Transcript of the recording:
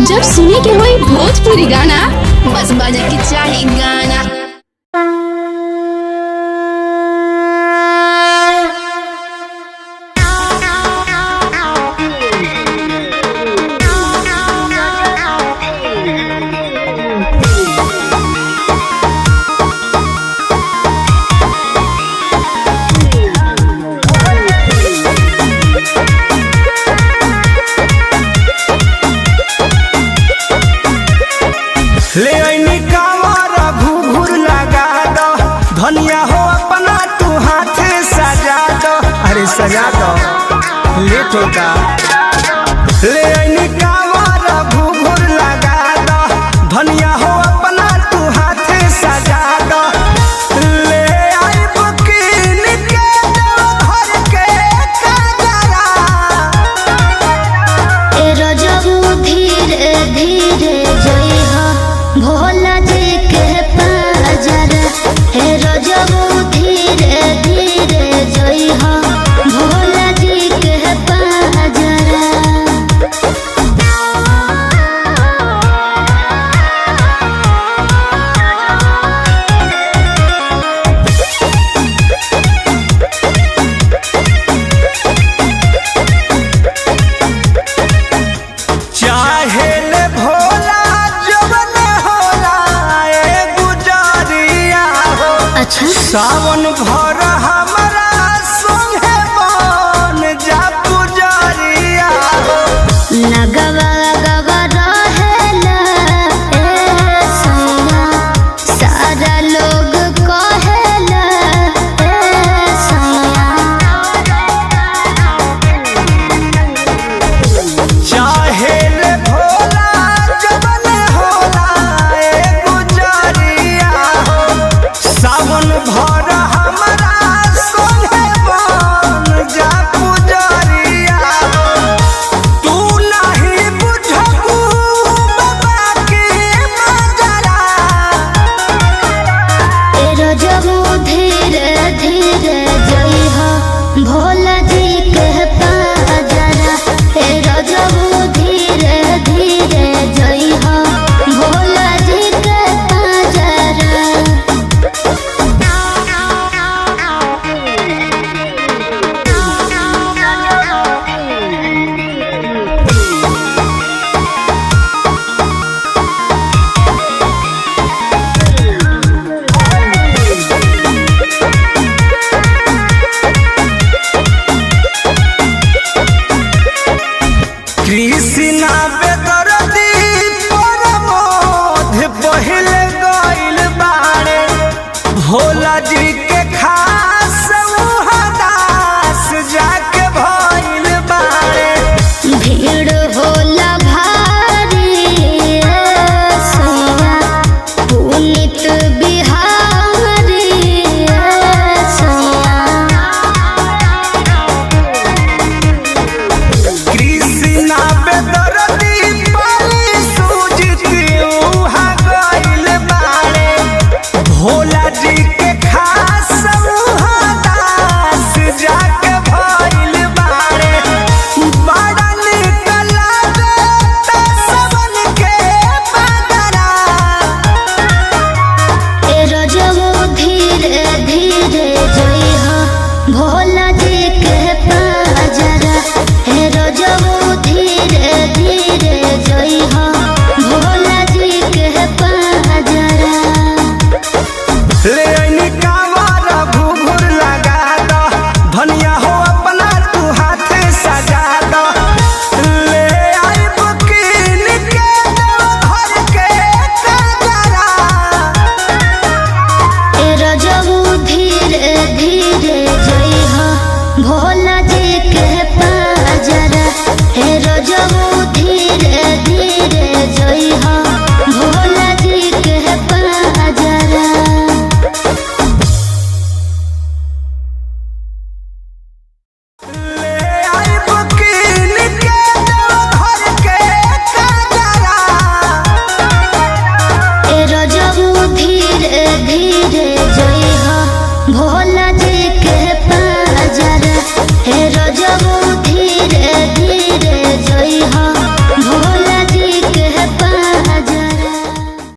जब सुने के होई भोजपुरी गाना बस बजे के चाही गाना। ले आईनी कांवर घूघूर लगा दो, धनिया हो अपना तू हाथे सजा दो। अरे सजा दो, लेट होता। ले आईनी कांवर घूघूर लगा दो, धनिया हो अपना तू हाथे सजा दो। ले आई बुकीन के दो भर के काजरा। ए रजबू धीरे धीरे जइहा भोला जी के पाजर। हे रजबू धीरे धीरे जइहा भोला जी के पाजर। चाहे ले भोला जवन होला ए गुजरिया हो। अच्छा सावन भर हम